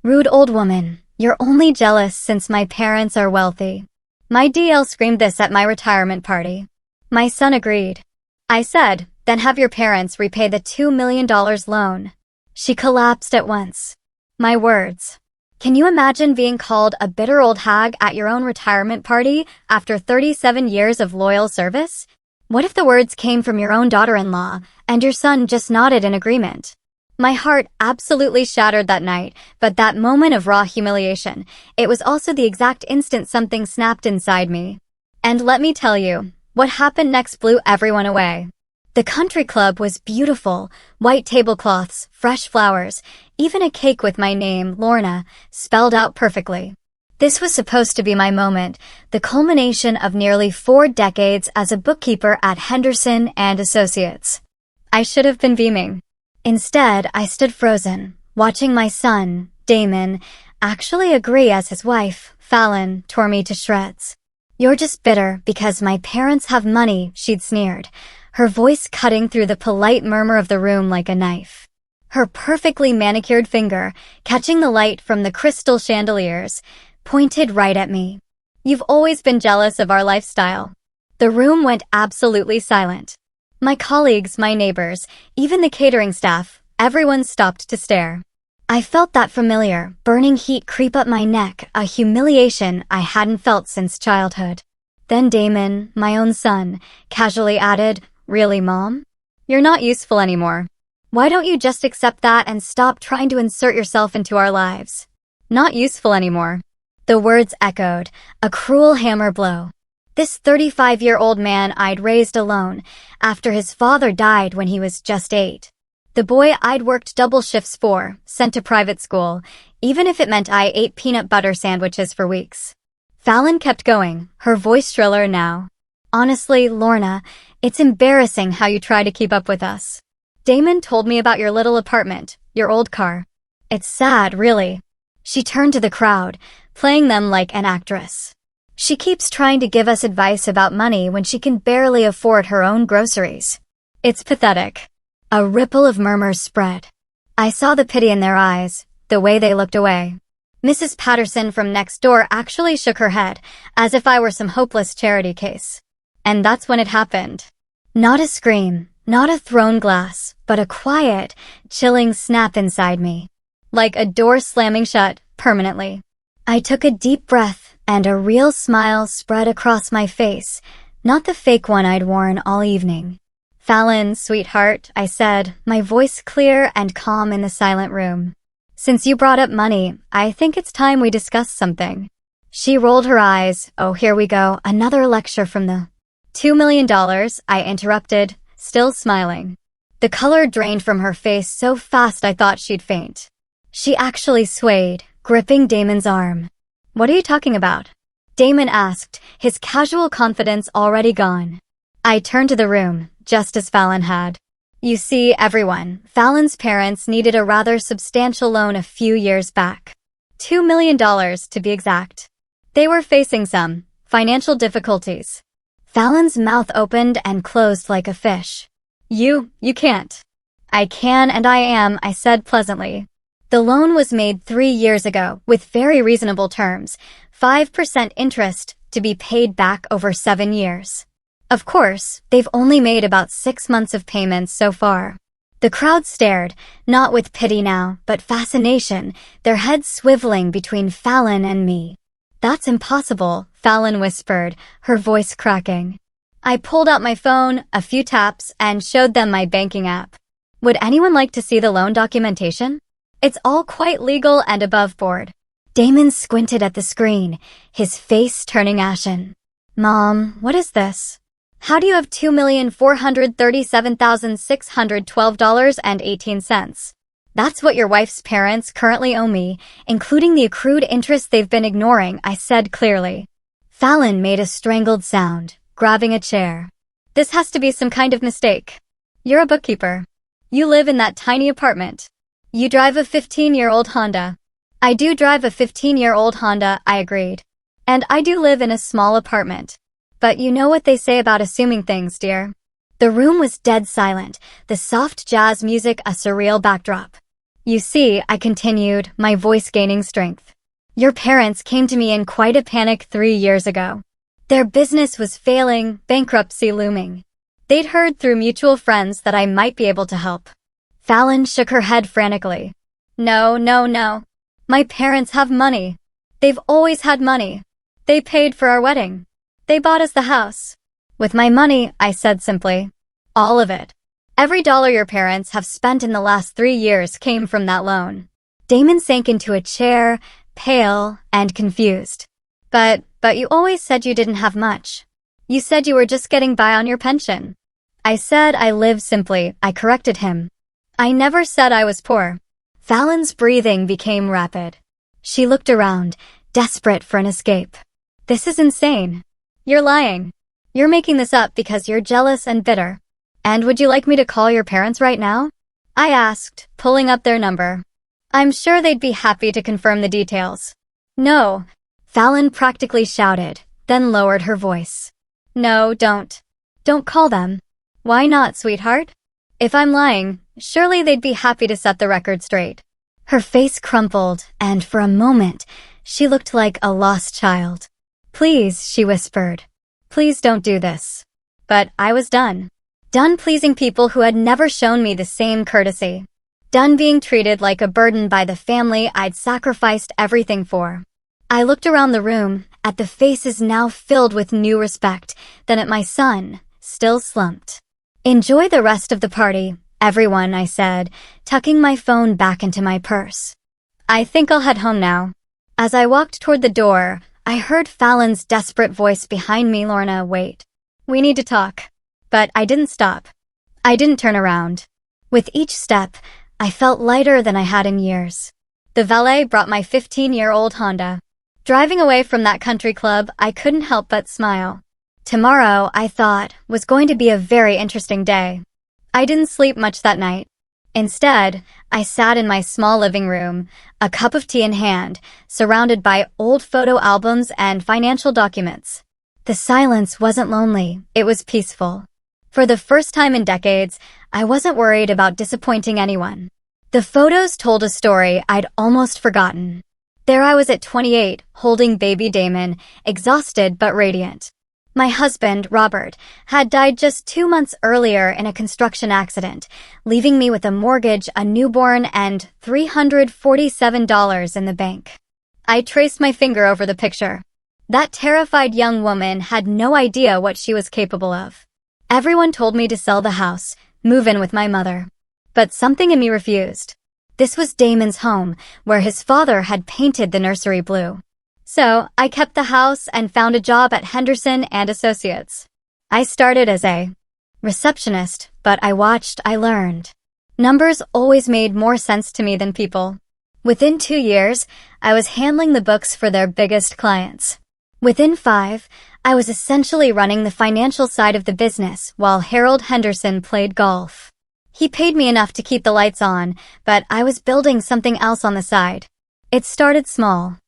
Rude old woman, you're only jealous since my parents are wealthy. My DL screamed this at my retirement party. My son agreed. I said, then have your parents repay the $2 million loan. She collapsed at once. My words. Can you imagine being called a bitter old hag at your own retirement party after 37 years of loyal service? What if the words came from your own daughter-in-law and your son just nodded in agreement? My heart absolutely shattered that night, but that moment of raw humiliation, it was also the exact instant something snapped inside me. And let me tell you, what happened next blew everyone away. The country club was beautiful, white tablecloths, fresh flowers, even a cake with my name, Lorna, spelled out perfectly. This was supposed to be my moment, the culmination of nearly 4 decades as a bookkeeper at Henderson and Associates. I should have been beaming. Instead, I stood frozen, watching my son, Damon, actually agree as his wife, Fallon, tore me to shreds. You're just bitter because my parents have money, she'd sneered, her voice cutting through the polite murmur of the room like a knife. Her perfectly manicured finger, catching the light from the crystal chandeliers, pointed right at me. You've always been jealous of our lifestyle. The room went absolutely silent. My colleagues, my neighbors, even the catering staff, everyone stopped to stare. I felt that familiar, burning heat creep up my neck, a humiliation I hadn't felt since childhood. Then Damon, my own son, casually added, "Really, Mom? You're not useful anymore. Why don't you just accept that and stop trying to insert yourself into our lives?" Not useful anymore. The words echoed, a cruel hammer blow. This 35-year-old man I'd raised alone, after his father died when he was just 8. The boy I'd worked double shifts for, sent to private school, even if it meant I ate peanut butter sandwiches for weeks. Fallon kept going, her voice shriller now. Honestly, Lorna, it's embarrassing how you try to keep up with us. Damon told me about your little apartment, your old car. It's sad, really. She turned to the crowd, playing them like an actress. She keeps trying to give us advice about money when she can barely afford her own groceries. It's pathetic. A ripple of murmurs spread. I saw the pity in their eyes, the way they looked away. Mrs. Patterson from next door actually shook her head, as if I were some hopeless charity case. And that's when it happened. Not a scream, not a thrown glass, but a quiet, chilling snap inside me. Like a door slamming shut, permanently. I took a deep breath, and a real smile spread across my face, not the fake one I'd worn all evening. "Fallon, sweetheart," I said, my voice clear and calm in the silent room. "Since you brought up money, I think it's time we discuss something." She rolled her eyes. "Oh, here we go, another lecture from the $2 million, I interrupted, still smiling. The color drained from her face so fast I thought she'd faint. She actually swayed, gripping Damon's arm. "What are you talking about?" Damon asked, his casual confidence already gone. I turned to the room, just as Fallon had. You see, everyone, Fallon's parents needed a rather substantial loan a few years back. $2 million to be exact. They were facing some financial difficulties. Fallon's mouth opened and closed like a fish. You can't." "I can and I am," I said pleasantly. The loan was made 3 years ago, with very reasonable terms, 5% interest, to be paid back over 7 years. Of course, they've only made about 6 months of payments so far. The crowd stared, not with pity now, but fascination, their heads swiveling between Fallon and me. "That's impossible," Fallon whispered, her voice cracking. I pulled out my phone, a few taps, and showed them my banking app. "Would anyone like to see the loan documentation? It's all quite legal and above board." Damon squinted at the screen, his face turning ashen. "Mom, what is this? How do you have $2,437,612.18? That's what your wife's parents currently owe me, including the accrued interest they've been ignoring," I said clearly. Fallon made a strangled sound, grabbing a chair. "This has to be some kind of mistake. You're a bookkeeper. You live in that tiny apartment. You drive a 15-year-old Honda." "I do drive a 15-year-old Honda," I agreed. "And I do live in a small apartment. But you know what they say about assuming things, dear." The room was dead silent, the soft jazz music a surreal backdrop. You see, I continued, my voice gaining strength. Your parents came to me in quite a panic 3 years ago. Their business was failing, bankruptcy looming. They'd heard through mutual friends that I might be able to help. Fallon shook her head frantically. No, no, no. My parents have money. They've always had money. They paid for our wedding. They bought us the house. With my money, I said simply. All of it. Every dollar your parents have spent in the last 3 years came from that loan. Damon sank into a chair, pale and confused. But you always said you didn't have much. You said you were just getting by on your pension. I said I live simply, I corrected him. I never said I was poor. Fallon's breathing became rapid. She looked around, desperate for an escape. This is insane. You're lying. You're making this up because you're jealous and bitter. And would you like me to call your parents right now? I asked, pulling up their number. I'm sure they'd be happy to confirm the details. No, Fallon practically shouted, then lowered her voice. No, don't. Don't call them. Why not, sweetheart? If I'm lying, surely they'd be happy to set the record straight. Her face crumpled, and for a moment, she looked like a lost child. Please, she whispered. Please don't do this. But I was done. Done pleasing people who had never shown me the same courtesy. Done being treated like a burden by the family I'd sacrificed everything for. I looked around the room, at the faces now filled with new respect, then at my son, still slumped. Enjoy the rest of the party, everyone, I said, tucking my phone back into my purse. I think I'll head home now. As I walked toward the door, I heard Fallon's desperate voice behind me, Lorna, wait. We need to talk. But I didn't stop. I didn't turn around. With each step, I felt lighter than I had in years. The valet brought my 15-year-old Honda. Driving away from that country club, I couldn't help but smile. Tomorrow, I thought, was going to be a very interesting day. I didn't sleep much that night. Instead, I sat in my small living room, a cup of tea in hand, surrounded by old photo albums and financial documents. The silence wasn't lonely, it was peaceful. For the first time in decades, I wasn't worried about disappointing anyone. The photos told a story I'd almost forgotten. There I was at 28, holding baby Damon, exhausted but radiant. My husband, Robert, had died just 2 months earlier in a construction accident, leaving me with a mortgage, a newborn, and $347 in the bank. I traced my finger over the picture. That terrified young woman had no idea what she was capable of. Everyone told me to sell the house, move in with my mother. But something in me refused. This was Damon's home, where his father had painted the nursery blue. So, I kept the house and found a job at Henderson and Associates. I started as a receptionist, but I watched, I learned. Numbers always made more sense to me than people. Within 2 years, I was handling the books for their biggest clients. Within 5, I was essentially running the financial side of the business while Harold Henderson played golf. He paid me enough to keep the lights on, but I was building something else on the side. It started small.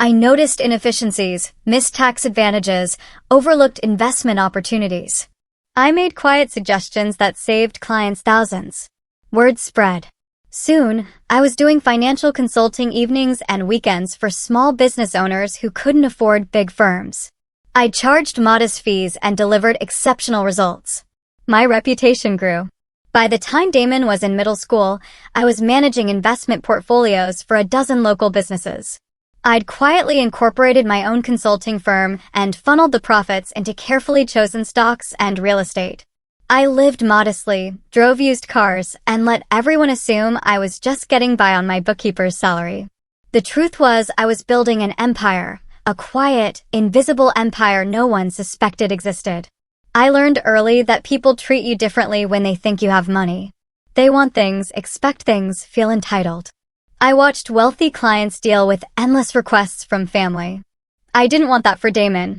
I noticed inefficiencies, missed tax advantages, overlooked investment opportunities. I made quiet suggestions that saved clients thousands. Word spread. Soon, I was doing financial consulting evenings and weekends for small business owners who couldn't afford big firms. I charged modest fees and delivered exceptional results. My reputation grew. By the time Damon was in middle school, I was managing investment portfolios for a dozen local businesses. I'd quietly incorporated my own consulting firm and funneled the profits into carefully chosen stocks and real estate. I lived modestly, drove used cars, and let everyone assume I was just getting by on my bookkeeper's salary. The truth was I was building an empire, a quiet, invisible empire no one suspected existed. I learned early that people treat you differently when they think you have money. They want things, expect things, feel entitled. I watched wealthy clients deal with endless requests from family. I didn't want that for Damon.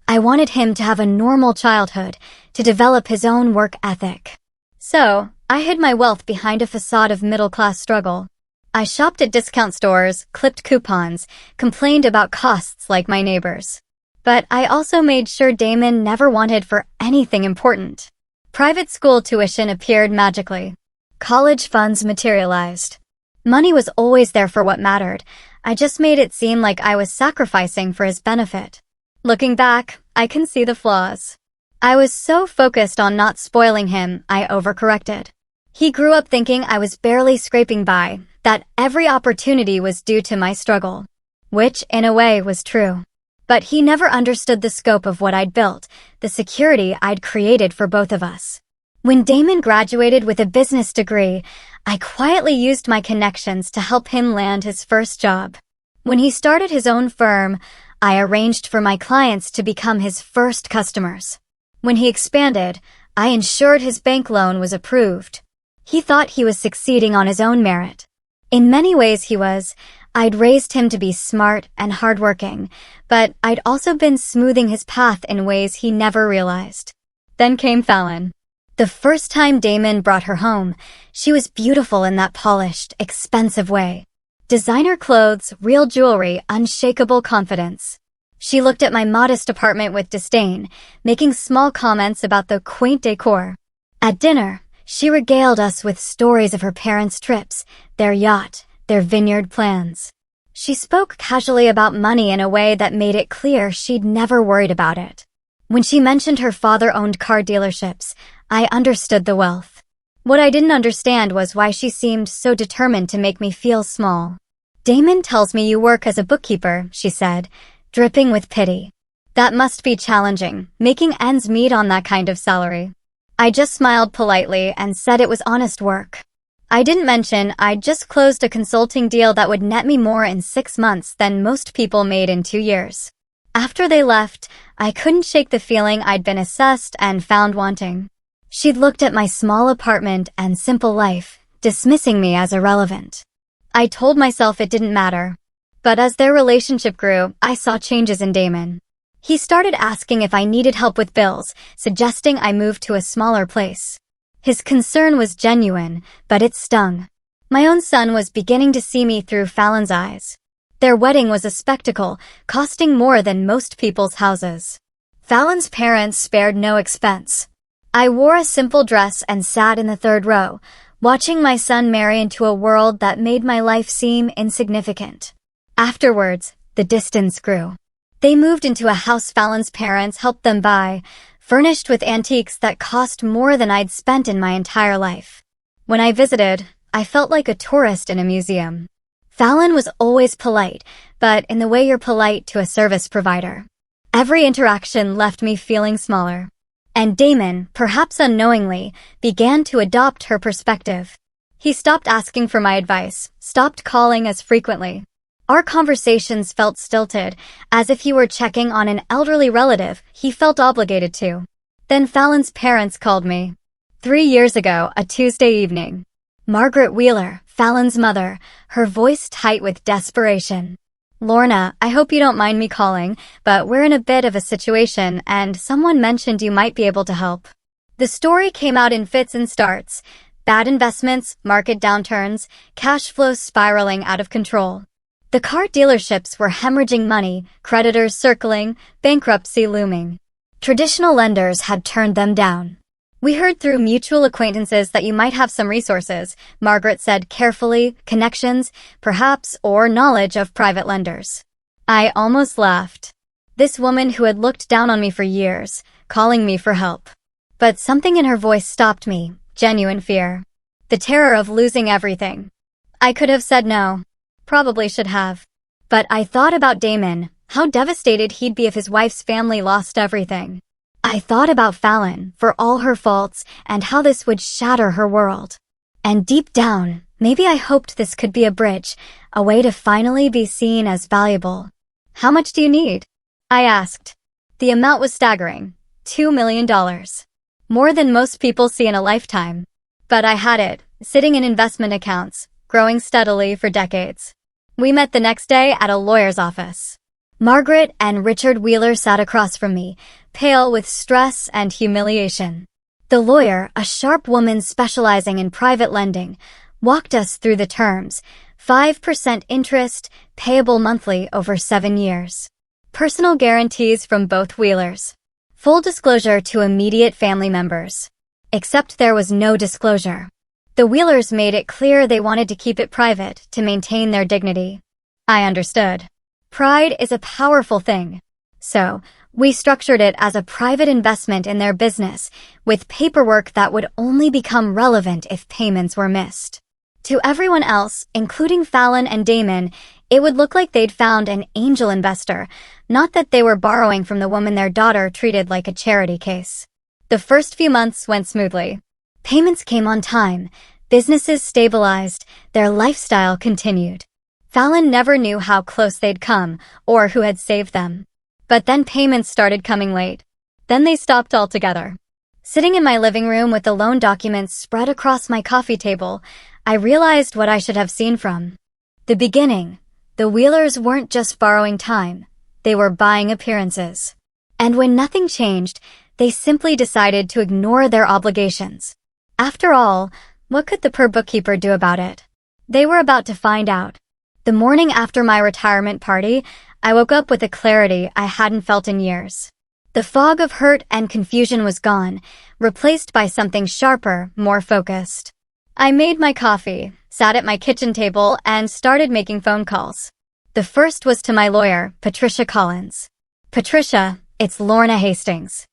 I wanted him to have a normal childhood, to develop his own work ethic. So, I hid my wealth behind a facade of middle-class struggle. I shopped at discount stores, clipped coupons, complained about costs like my neighbors. But I also made sure Damon never wanted for anything important. Private school tuition appeared magically. College funds materialized. Money was always there for what mattered. I just made it seem like I was sacrificing for his benefit. Looking back, I can see the flaws. I was so focused on not spoiling him, I overcorrected. He grew up thinking I was barely scraping by, that every opportunity was due to my struggle. Which, in a way, was true. But he never understood the scope of what I'd built, the security I'd created for both of us. When Damon graduated with a business degree, I quietly used my connections to help him land his first job. When he started his own firm, I arranged for my clients to become his first customers. When he expanded, I ensured his bank loan was approved. He thought he was succeeding on his own merit. In many ways he was. I'd raised him to be smart and hardworking, but I'd also been smoothing his path in ways he never realized. Then came Fallon. The first time Damon brought her home, she was beautiful in that polished, expensive way. Designer clothes, real jewelry, unshakable confidence. She looked at my modest apartment with disdain, making small comments about the quaint decor. At dinner, she regaled us with stories of her parents' trips, their yacht, their vineyard plans. She spoke casually about money in a way that made it clear she'd never worried about it. When she mentioned her father owned car dealerships, I understood the wealth. What I didn't understand was why she seemed so determined to make me feel small. Damon tells me you work as a bookkeeper, she said, dripping with pity. That must be challenging, making ends meet on that kind of salary. I just smiled politely and said it was honest work. I didn't mention I'd just closed a consulting deal that would net me more in 6 months than most people made in 2 years. After they left, I couldn't shake the feeling I'd been assessed and found wanting. She'd looked at my small apartment and simple life, dismissing me as irrelevant. I told myself it didn't matter. But as their relationship grew, I saw changes in Damon. He started asking if I needed help with bills, suggesting I move to a smaller place. His concern was genuine, but it stung. My own son was beginning to see me through Fallon's eyes. Their wedding was a spectacle, costing more than most people's houses. Fallon's parents spared no expense. I wore a simple dress and sat in the third row, watching my son marry into a world that made my life seem insignificant. Afterwards, the distance grew. They moved into a house Fallon's parents helped them buy, furnished with antiques that cost more than I'd spent in my entire life. When I visited, I felt like a tourist in a museum. Fallon was always polite, but in the way you're polite to a service provider. Every interaction left me feeling smaller. And Damon, perhaps unknowingly, began to adopt her perspective. He stopped asking for my advice, stopped calling as frequently. Our conversations felt stilted, as if he were checking on an elderly relative he felt obligated to. Then Fallon's parents called me. 3 years ago, a Tuesday evening. Margaret Wheeler, Fallon's mother, her voice tight with desperation. Lorna, I hope you don't mind me calling, but we're in a bit of a situation and someone mentioned you might be able to help. The story came out in fits and starts. Bad investments, market downturns, cash flows spiraling out of control. The car dealerships were hemorrhaging money, creditors circling, bankruptcy looming. Traditional lenders had turned them down. We heard through mutual acquaintances that you might have some resources, Margaret said carefully, connections, perhaps, or knowledge of private lenders. I almost laughed. This woman who had looked down on me for years, calling me for help. But something in her voice stopped me, genuine fear. The terror of losing everything. I could have said no. Probably should have. But I thought about Damon, how devastated he'd be if his wife's family lost everything. I thought about Fallon, for all her faults, and how this would shatter her world. And deep down, maybe I hoped this could be a bridge, a way to finally be seen as valuable. How much do you need? I asked. The amount was staggering. $2 million. More than most people see in a lifetime. But I had it, sitting in investment accounts, growing steadily for decades. We met the next day at a lawyer's office. Margaret and Richard Wheeler sat across from me, pale with stress and humiliation. The lawyer, a sharp woman specializing in private lending, walked us through the terms. 5% interest, payable monthly over 7 years. Personal guarantees from both Wheelers. Full disclosure to immediate family members. Except there was no disclosure. The Wheelers made it clear they wanted to keep it private to maintain their dignity. I understood. Pride is a powerful thing. So, we structured it as a private investment in their business, with paperwork that would only become relevant if payments were missed. To everyone else, including Fallon and Damon, it would look like they'd found an angel investor, not that they were borrowing from the woman their daughter treated like a charity case. The first few months went smoothly. Payments came on time, businesses stabilized, their lifestyle continued. Fallon never knew how close they'd come or who had saved them. But then payments started coming late. Then they stopped altogether. Sitting in my living room with the loan documents spread across my coffee table, I realized what I should have seen from the beginning. The Wheelers weren't just borrowing time, they were buying appearances. And when nothing changed, they simply decided to ignore their obligations. After all, what could the poor bookkeeper do about it? They were about to find out. The morning after my retirement party, I woke up with a clarity I hadn't felt in years. The fog of hurt and confusion was gone, replaced by something sharper, more focused. I made my coffee, sat at my kitchen table, and started making phone calls. The first was to my lawyer, Patricia Collins. Patricia, it's Lorna Hastings.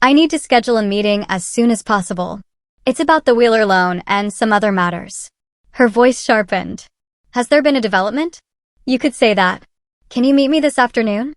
I need to schedule a meeting as soon as possible. It's about the Wheeler loan and some other matters. Her voice sharpened. Has there been a development? You could say that. Can you meet me this afternoon?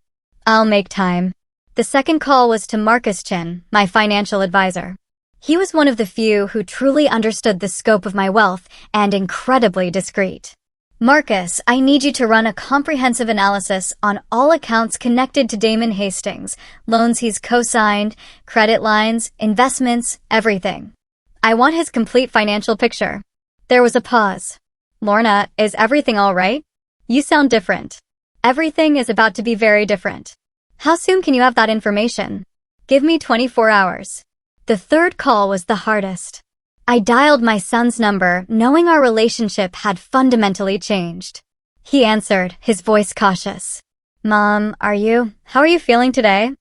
I'll make time. The second call was to Marcus Chin, my financial advisor. He was one of the few who truly understood the scope of my wealth and incredibly discreet. Marcus, I need you to run a comprehensive analysis on all accounts connected to Damon Hastings, loans he's co-signed, credit lines, investments, everything. I want his complete financial picture. There was a pause. Lorna, is everything all right? You sound different. Everything is about to be very different. How soon can you have that information? Give me 24 hours. The third call was the hardest. I dialed my son's number, knowing our relationship had fundamentally changed. He answered, his voice cautious. Mom, how are you feeling today?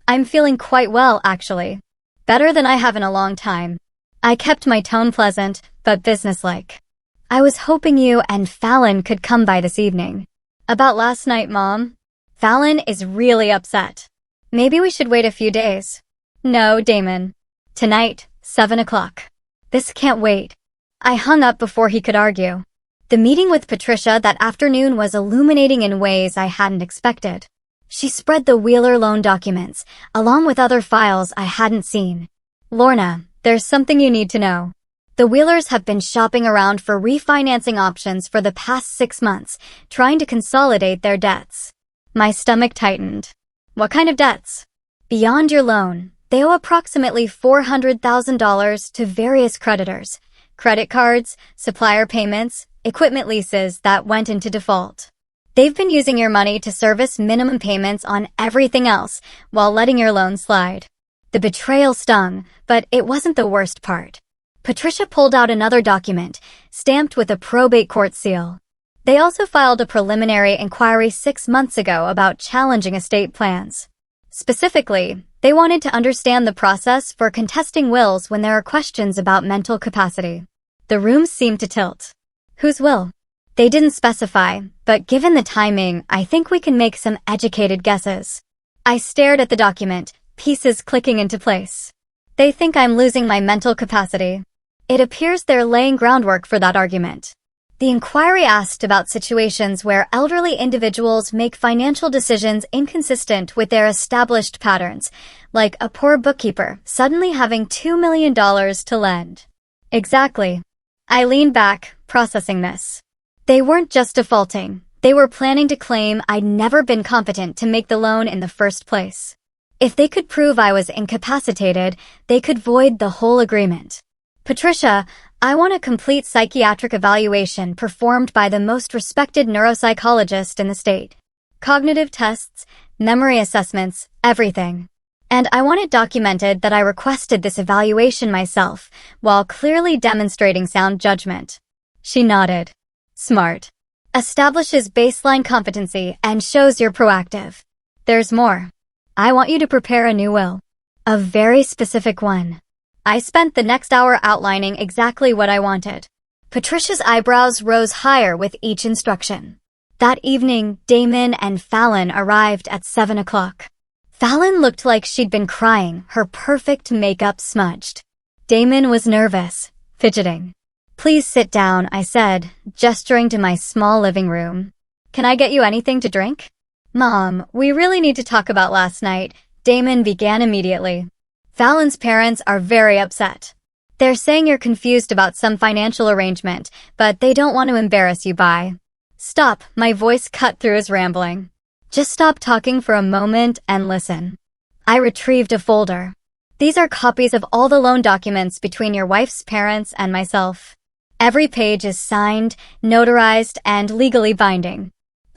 I'm feeling quite well, actually. Better than I have in a long time. I kept my tone pleasant, but businesslike. I was hoping you and Fallon could come by this evening. About last night, Mom. Fallon is really upset. Maybe we should wait a few days. No, Damon. Tonight, 7 o'clock. This can't wait. I hung up before he could argue. The meeting with Patricia that afternoon was illuminating in ways I hadn't expected. She spread the Wheeler loan documents, along with other files I hadn't seen. Lorna, there's something you need to know. The Wheelers have been shopping around for refinancing options for the past 6 months, trying to consolidate their debts. My stomach tightened. What kind of debts? Beyond your loan, they owe approximately $400,000 to various creditors, credit cards, supplier payments, equipment leases that went into default. They've been using your money to service minimum payments on everything else while letting your loan slide. The betrayal stung, but it wasn't the worst part. Patricia pulled out another document, stamped with a probate court seal. They also filed a preliminary inquiry 6 months ago about challenging estate plans. Specifically, they wanted to understand the process for contesting wills when there are questions about mental capacity. The room seemed to tilt. Whose will? They didn't specify, but given the timing, I think we can make some educated guesses. I stared at the document, pieces clicking into place. They think I'm losing my mental capacity. It appears they're laying groundwork for that argument. The inquiry asked about situations where elderly individuals make financial decisions inconsistent with their established patterns, like a poor bookkeeper suddenly having $2 million to lend. Exactly. I leaned back, processing this. They weren't just defaulting. They were planning to claim I'd never been competent to make the loan in the first place. If they could prove I was incapacitated, they could void the whole agreement. Patricia, I want a complete psychiatric evaluation performed by the most respected neuropsychologist in the state. Cognitive tests, memory assessments, everything. And I want it documented that I requested this evaluation myself, while clearly demonstrating sound judgment. She nodded. Smart. Establishes baseline competency and shows you're proactive. There's more. I want you to prepare a new will. A very specific one. I spent the next hour outlining exactly what I wanted. Patricia's eyebrows rose higher with each instruction. That evening, Damon and Fallon arrived at 7 o'clock. Fallon looked like she'd been crying, her perfect makeup smudged. Damon was nervous, fidgeting. "Please sit down," I said, gesturing to my small living room. "Can I get you anything to drink?" "Mom, we really need to talk about last night," Damon began immediately. "Fallon's parents are very upset. They're saying you're confused about some financial arrangement, but they don't want to embarrass you by—" "Stop," my voice cut through his rambling. "Just stop talking for a moment and listen." I retrieved a folder. "These are copies of all the loan documents between your wife's parents and myself. Every page is signed, notarized, and legally binding."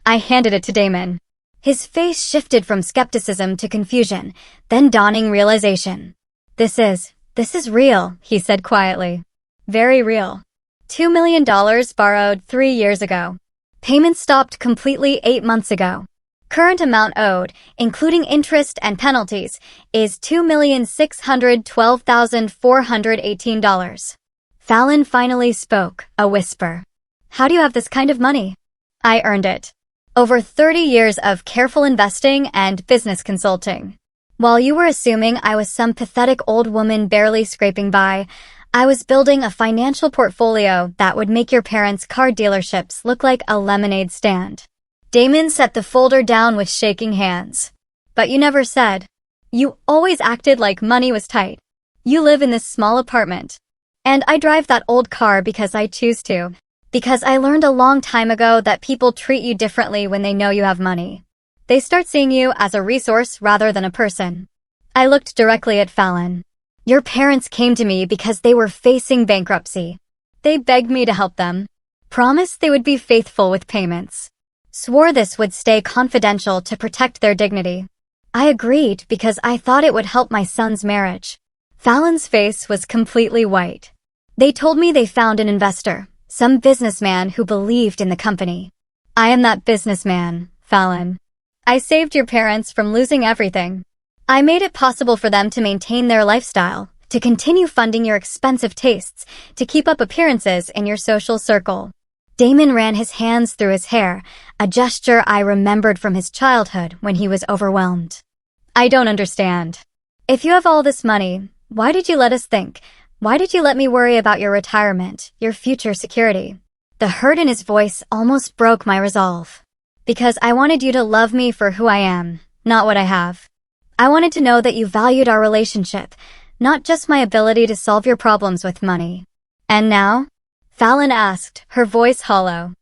I handed it to Damon. His face shifted from skepticism to confusion, then dawning realization. This is real," he said quietly. "Very real. $2 million borrowed 3 years ago. Payment stopped completely 8 months ago. Current amount owed, including interest and penalties, is $2,612,418. Fallon finally spoke, a whisper. "How do you have this kind of money?" "I earned it. Over 30 years of careful investing and business consulting. While you were assuming I was some pathetic old woman barely scraping by, I was building a financial portfolio that would make your parents' car dealerships look like a lemonade stand." Damon set the folder down with shaking hands. "But you never said. You always acted like money was tight. You live in this small apartment. And I drive that old car because I choose to. Because I learned a long time ago that people treat you differently when they know you have money. They start seeing you as a resource rather than a person." I looked directly at Fallon. "Your parents came to me because they were facing bankruptcy. They begged me to help them. Promised they would be faithful with payments. Swore this would stay confidential to protect their dignity. I agreed because I thought it would help my son's marriage." Fallon's face was completely white. "They told me they found an investor, some businessman who believed in the company. I am that businessman, Fallon. I saved your parents from losing everything. I made it possible for them to maintain their lifestyle, to continue funding your expensive tastes, to keep up appearances in your social circle." Damon ran his hands through his hair, a gesture I remembered from his childhood when he was overwhelmed. "I don't understand. If you have all this money, why did you let us think? Why did you let me worry about your retirement, your future security?" The hurt in his voice almost broke my resolve. "Because I wanted you to love me for who I am, not what I have. I wanted to know that you valued our relationship, not just my ability to solve your problems with money." "And now?" Fallon asked, her voice hollow.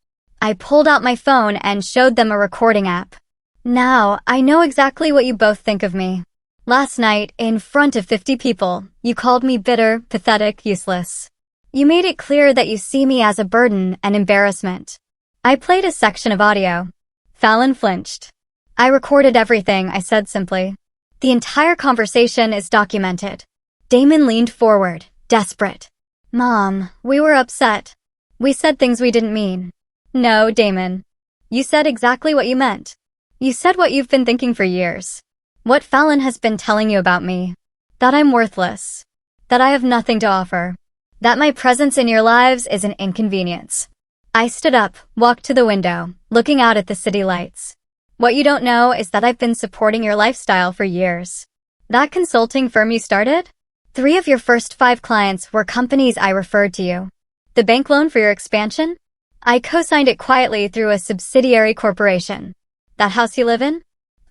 I pulled out my phone and showed them a recording app. "Now, I know exactly what you both think of me. Last night, in front of 50 people, you called me bitter, pathetic, useless. You made it clear that you see me as a burden and embarrassment." I played a section of audio. Fallon flinched. "I recorded everything," I said simply. "The entire conversation is documented." Damon leaned forward, desperate. "Mom, we were upset. We said things we didn't mean." "No, Damon. You said exactly what you meant. You said what you've been thinking for years. What Fallon has been telling you about me. That I'm worthless. That I have nothing to offer. That my presence in your lives is an inconvenience." I stood up, walked to the window, looking out at the city lights. "What you don't know is that I've been supporting your lifestyle for years. That consulting firm you started? 3 of your first 5 clients were companies I referred to you. The bank loan for your expansion? I co-signed it quietly through a subsidiary corporation. That house you live in?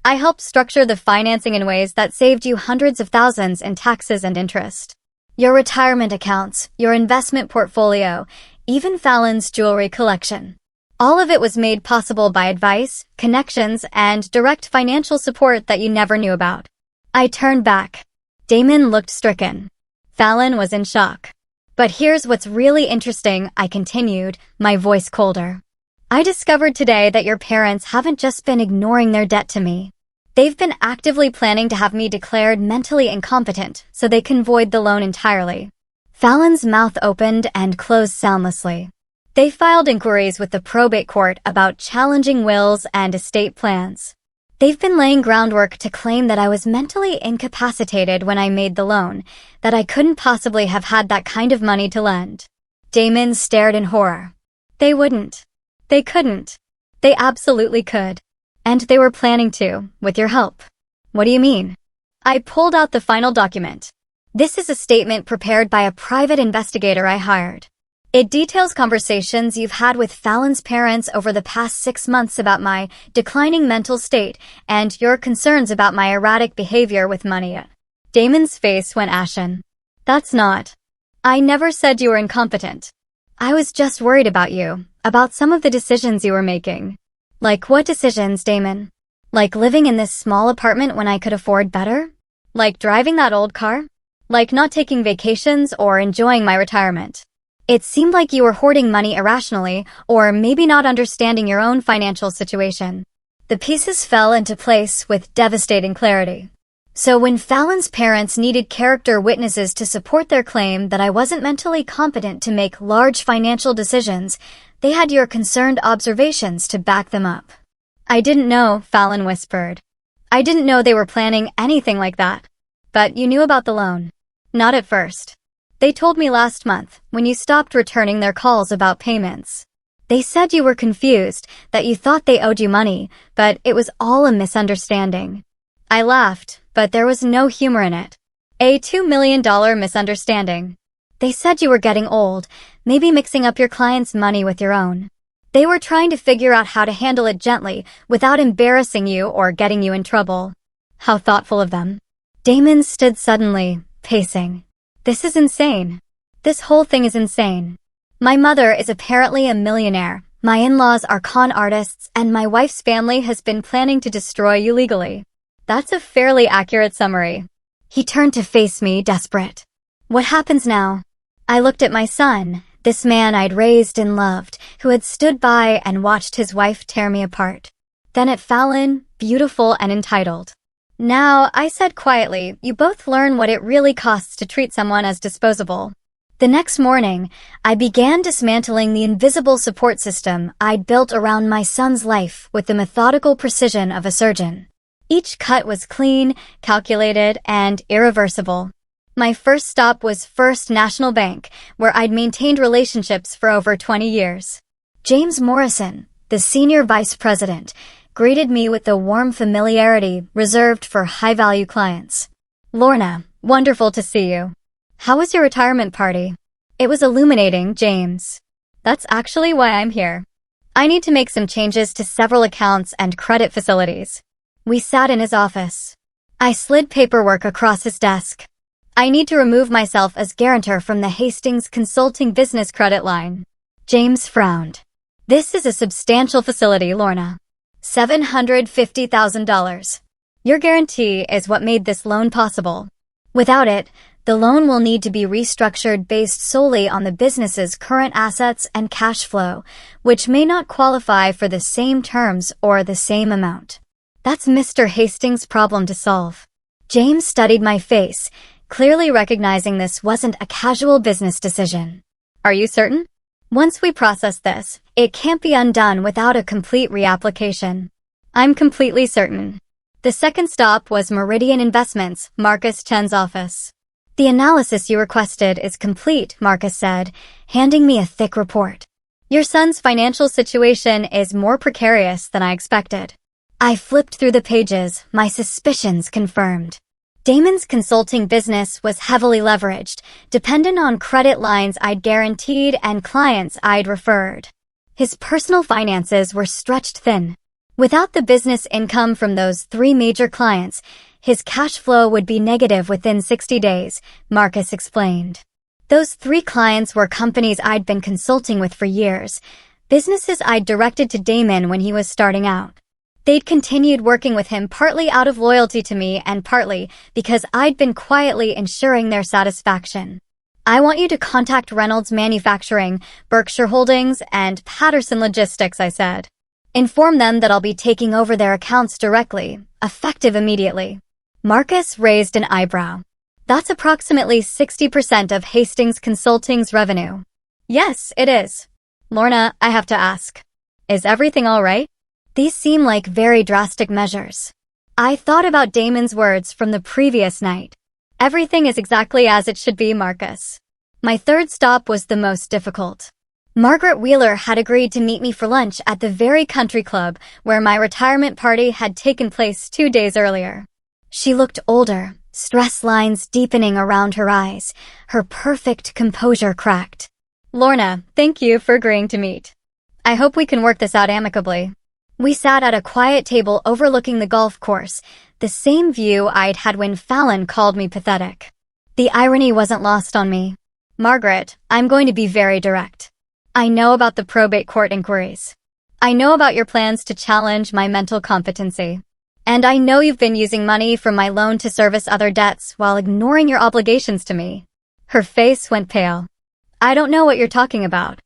I helped structure the financing in ways that saved you hundreds of thousands in taxes and interest. Your retirement accounts, your investment portfolio, even Fallon's jewelry collection. All of it was made possible by advice, connections, and direct financial support that you never knew about." I turned back. Damon looked stricken. Fallon was in shock. "But here's what's really interesting," I continued, my voice colder. "I discovered today that your parents haven't just been ignoring their debt to me. They've been actively planning to have me declared mentally incompetent so they can void the loan entirely." Fallon's mouth opened and closed soundlessly. "They filed inquiries with the probate court about challenging wills and estate plans. They've been laying groundwork to claim that I was mentally incapacitated when I made the loan, that I couldn't possibly have had that kind of money to lend." Damon stared in horror. They wouldn't. They couldn't. They absolutely could. And they were planning to, with your help. What do you mean? I pulled out the final document. This is a statement prepared by a private investigator I hired. It details conversations you've had with Fallon's parents over the past 6 months about my declining mental state and your concerns about my erratic behavior with money. Damon's face went ashen. That's not. I never said you were incompetent. I was just worried about you, about some of the decisions you were making. Like what decisions, Damon? Like living in this small apartment when I could afford better? Like driving that old car? Like not taking vacations or enjoying my retirement? It seemed like you were hoarding money irrationally, or maybe not understanding your own financial situation. The pieces fell into place with devastating clarity. So when Fallon's parents needed character witnesses to support their claim that I wasn't mentally competent to make large financial decisions, they had your concerned observations to back them up. I didn't know, Fallon whispered. I didn't know they were planning anything like that. But you knew about the loan. Not at first. They told me last month, when you stopped returning their calls about payments. They said you were confused, that you thought they owed you money, but it was all a misunderstanding. I laughed, but there was no humor in it. A $2 million misunderstanding. They said you were getting old, maybe mixing up your clients' money with your own. They were trying to figure out how to handle it gently, without embarrassing you or getting you in trouble. How thoughtful of them. Damon stood suddenly, pacing. This is insane. This whole thing is insane. My mother is apparently a millionaire, my in-laws are con artists, and my wife's family has been planning to destroy you legally. That's a fairly accurate summary. He turned to face me, desperate. What happens now? I looked at my son, this man I'd raised and loved, who had stood by and watched his wife tear me apart. Then at Fallon, beautiful and entitled. Now, I said quietly, you both learn what it really costs to treat someone as disposable. The next morning, I began dismantling the invisible support system I'd built around my son's life with the methodical precision of a surgeon. Each cut was clean, calculated, and irreversible. My first stop was First National Bank, where I'd maintained relationships for over 20 years. James Morrison, the senior vice president, greeted me with the warm familiarity reserved for high-value clients. Lorna, wonderful to see you. How was your retirement party? It was illuminating, James. That's actually why I'm here. I need to make some changes to several accounts and credit facilities. We sat in his office. I slid paperwork across his desk. I need to remove myself as guarantor from the Hastings Consulting business credit line. James frowned. This is a substantial facility, Lorna. $750,000. Your guarantee is what made this loan possible. Without it, the loan will need to be restructured based solely on the business's current assets and cash flow, which may not qualify for the same terms or the same amount. That's Mr. Hastings' problem to solve. James studied my face, clearly recognizing this wasn't a casual business decision. Are you certain? Once we process this, it can't be undone without a complete reapplication. I'm completely certain. The second stop was Meridian Investments, Marcus Chen's office. The analysis you requested is complete, Marcus said, handing me a thick report. Your son's financial situation is more precarious than I expected. I flipped through the pages, my suspicions confirmed. Damon's consulting business was heavily leveraged, dependent on credit lines I'd guaranteed and clients I'd referred. His personal finances were stretched thin. Without the business income from those 3 major clients, his cash flow would be negative within 60 days, Marcus explained. Those 3 clients were companies I'd been consulting with for years, businesses I'd directed to Damon when he was starting out. They'd continued working with him partly out of loyalty to me and partly because I'd been quietly ensuring their satisfaction. I want you to contact Reynolds Manufacturing, Berkshire Holdings, and Patterson Logistics, I said. Inform them that I'll be taking over their accounts directly, effective immediately. Marcus raised an eyebrow. That's approximately 60% of Hastings Consulting's revenue. Yes, it is. Lorna, I have to ask. Is everything all right? These seem like very drastic measures. I thought about Damon's words from the previous night. Everything is exactly as it should be, Marcus. My third stop was the most difficult. Margaret Wheeler had agreed to meet me for lunch at the very country club where my retirement party had taken place 2 days earlier. She looked older, stress lines deepening around her eyes, her perfect composure cracked. "Lorna, thank you for agreeing to meet. I hope we can work this out amicably." We sat at a quiet table overlooking the golf course, the same view I'd had when Fallon called me pathetic. The irony wasn't lost on me. "Margaret, I'm going to be very direct. I know about the probate court inquiries. I know about your plans to challenge my mental competency. And I know you've been using money from my loan to service other debts while ignoring your obligations to me." Her face went pale. "I don't know what you're talking about."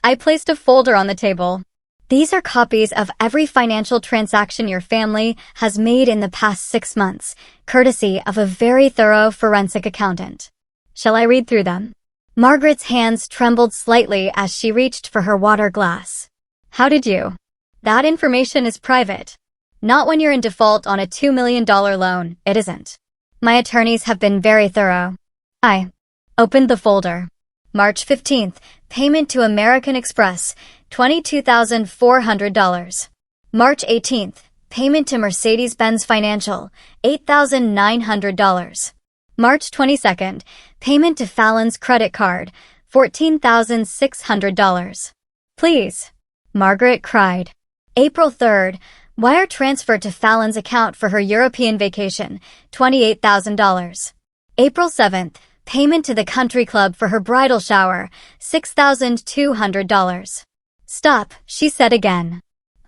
I placed a folder on the table. "These are copies of every financial transaction your family has made in the past 6 months, courtesy of a very thorough forensic accountant. Shall I read through them?" Margaret's hands trembled slightly as she reached for her water glass. "How did you? That information is private. Not when you're in default on a $2 million loan, it isn't. My attorneys have been very thorough." I opened the folder. March 15th, payment to American Express, $22,400. March 18th, payment to Mercedes-Benz Financial, $8,900. March 22nd, payment to Fallon's credit card, $14,600. "Please," Margaret cried. April 3rd, wire transfer to Fallon's account for her European vacation, $28,000. April 7th, payment to the country club for her bridal shower, $6,200. "Stop," she said again.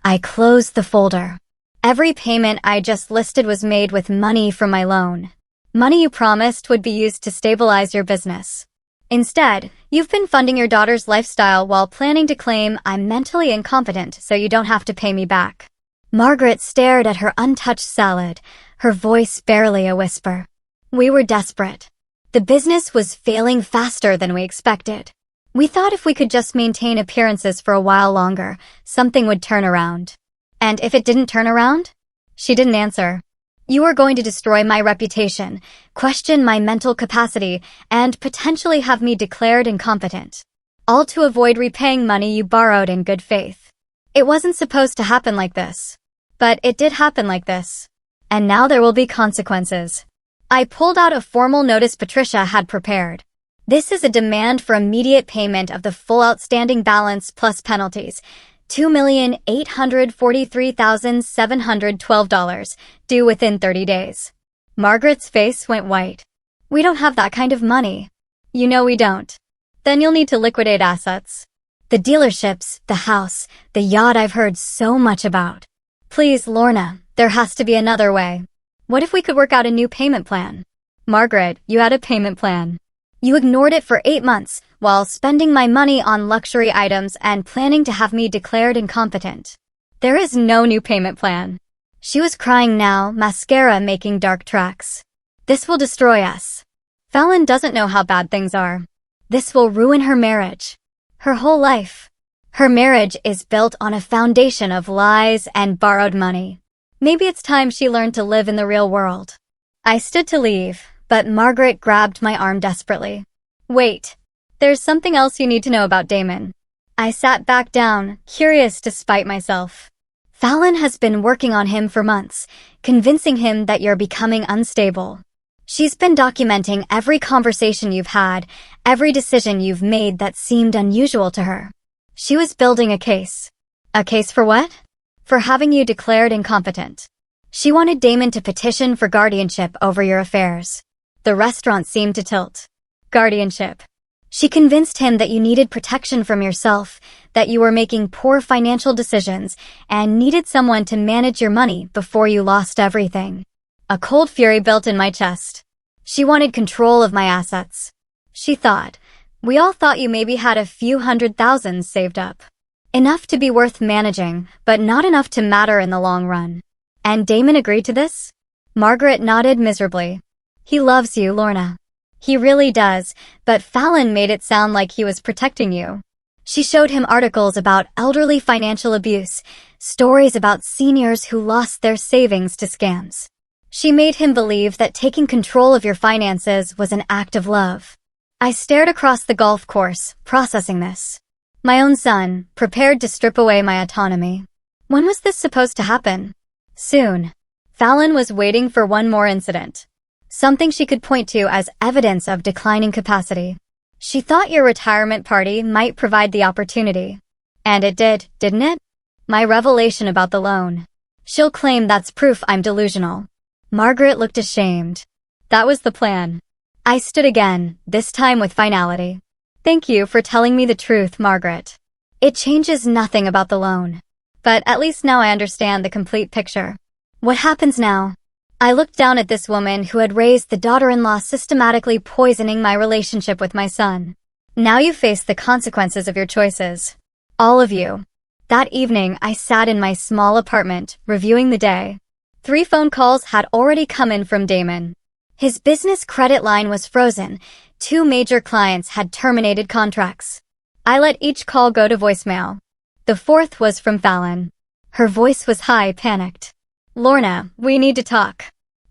I closed the folder. Every payment I just listed was made with money from my loan. Money you promised would be used to stabilize your business. Instead, you've been funding your daughter's lifestyle while planning to claim I'm mentally incompetent so you don't have to pay me back. Margaret stared at her untouched salad, her voice barely a whisper. We were desperate. The business was failing faster than we expected. We thought if we could just maintain appearances for a while longer, something would turn around. And if it didn't turn around? She didn't answer. You were going to destroy my reputation, question my mental capacity, and potentially have me declared incompetent. All to avoid repaying money you borrowed in good faith. It wasn't supposed to happen like this. But it did happen like this. And now there will be consequences. I pulled out a formal notice Patricia had prepared. This is a demand for immediate payment of the full outstanding balance plus penalties, $2,843,712, due within 30 days. Margaret's face went white. We don't have that kind of money. You know we don't. Then you'll need to liquidate assets. The dealerships, the house, the yacht I've heard so much about. Please, Lorna, there has to be another way. What if we could work out a new payment plan? Margaret, you had a payment plan. You ignored it for 8 months while spending my money on luxury items and planning to have me declared incompetent. There is no new payment plan. She was crying now, mascara making dark tracks. This will destroy us. Fallon doesn't know how bad things are. This will ruin her marriage. Her whole life. Her marriage is built on a foundation of lies and borrowed money. Maybe it's time she learned to live in the real world. I stood to leave, but Margaret grabbed my arm desperately. Wait, there's something else you need to know about Damon. I sat back down, curious to spite myself. Fallon has been working on him for months, convincing him that you're becoming unstable. She's been documenting every conversation you've had, every decision you've made that seemed unusual to her. She was building a case. A case for what? For having you declared incompetent. She wanted Damon to petition for guardianship over your affairs. The restaurant seemed to tilt. Guardianship. She convinced him that you needed protection from yourself, that you were making poor financial decisions, and needed someone to manage your money before you lost everything. A cold fury built in my chest. She wanted control of my assets. She thought, we all thought you maybe had a few $100,000 saved up. Enough to be worth managing, but not enough to matter in the long run. And Damon agreed to this? Margaret nodded miserably. He loves you, Lorna. He really does, but Fallon made it sound like he was protecting you. She showed him articles about elderly financial abuse, stories about seniors who lost their savings to scams. She made him believe that taking control of your finances was an act of love. I stared across the golf course, processing this. My own son, prepared to strip away my autonomy. When was this supposed to happen? Soon. Fallon was waiting for one more incident. Something she could point to as evidence of declining capacity. She thought your retirement party might provide the opportunity. And it did, didn't it? My revelation about the loan. She'll claim that's proof I'm delusional. Margaret looked ashamed. That was the plan. I stood again, this time with finality. Thank you for telling me the truth, Margaret. It changes nothing about the loan. But at least now I understand the complete picture. What happens now? I looked down at this woman who had raised the daughter-in-law systematically poisoning my relationship with my son. Now you face the consequences of your choices. All of you. That evening, I sat in my small apartment, reviewing the day. 3 phone calls had already come in from Damon. His business credit line was frozen. 2 major clients had terminated contracts. I let each call go to voicemail. The 4th was from Fallon. Her voice was high, panicked. Lorna, we need to talk.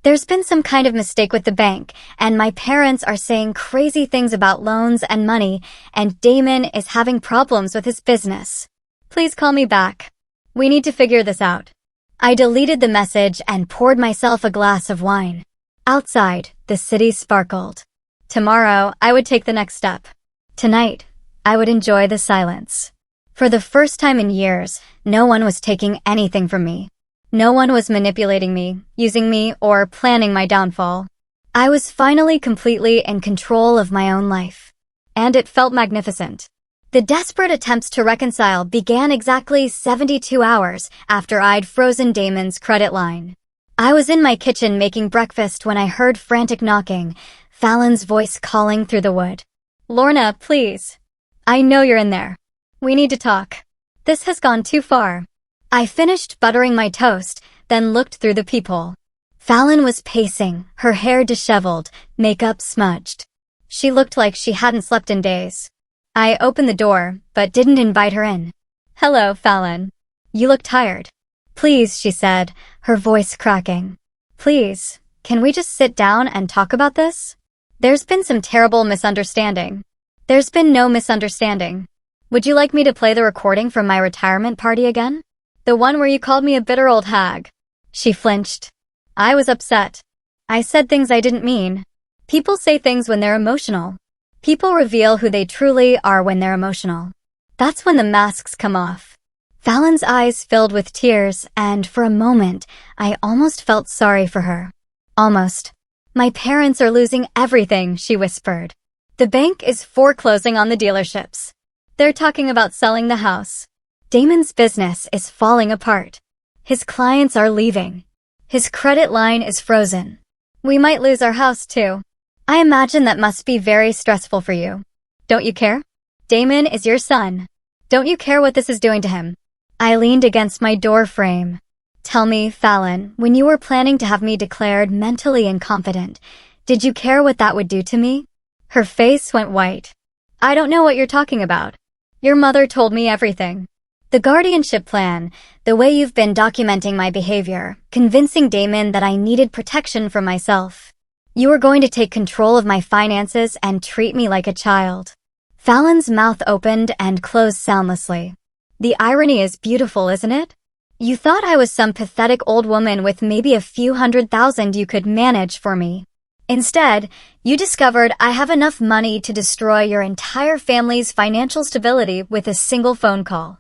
There's been some kind of mistake with the bank, and my parents are saying crazy things about loans and money, and Damon is having problems with his business. Please call me back. We need to figure this out. I deleted the message and poured myself a glass of wine. Outside, the city sparkled. Tomorrow, I would take the next step. Tonight, I would enjoy the silence. For the first time in years, no one was taking anything from me. No one was manipulating me, using me, or planning my downfall. I was finally completely in control of my own life. And it felt magnificent. The desperate attempts to reconcile began exactly 72 hours after I'd frozen Damon's credit line. I was in my kitchen making breakfast when I heard frantic knocking, Fallon's voice calling through the wood. Lorna, please. I know you're in there. We need to talk. This has gone too far. I finished buttering my toast, then looked through the peephole. Fallon was pacing, her hair disheveled, makeup smudged. She looked like she hadn't slept in days. I opened the door, but didn't invite her in. Hello, Fallon. You look tired. Please, she said, her voice cracking. Please, can we just sit down and talk about this? There's been some terrible misunderstanding. There's been no misunderstanding. Would you like me to play the recording from my retirement party again? The one where you called me a bitter old hag. She flinched. I was upset. I said things I didn't mean. People say things when they're emotional. People reveal who they truly are when they're emotional. That's when the masks come off. Fallon's eyes filled with tears, and for a moment, I almost felt sorry for her. Almost. My parents are losing everything, she whispered. The bank is foreclosing on the dealerships. They're talking about selling the house. Damon's business is falling apart. His clients are leaving. His credit line is frozen. We might lose our house too. I imagine that must be very stressful for you. Don't you care? Damon is your son. Don't you care what this is doing to him? I leaned against my door frame. Tell me, Fallon, when you were planning to have me declared mentally incompetent, did you care what that would do to me? Her face went white. I don't know what you're talking about. Your mother told me everything. The guardianship plan, the way you've been documenting my behavior, convincing Damon that I needed protection from myself. You were going to take control of my finances and treat me like a child. Fallon's mouth opened and closed soundlessly. The irony is beautiful, isn't it? You thought I was some pathetic old woman with maybe a few $100,000 you could manage for me. Instead, you discovered I have enough money to destroy your entire family's financial stability with a single phone call.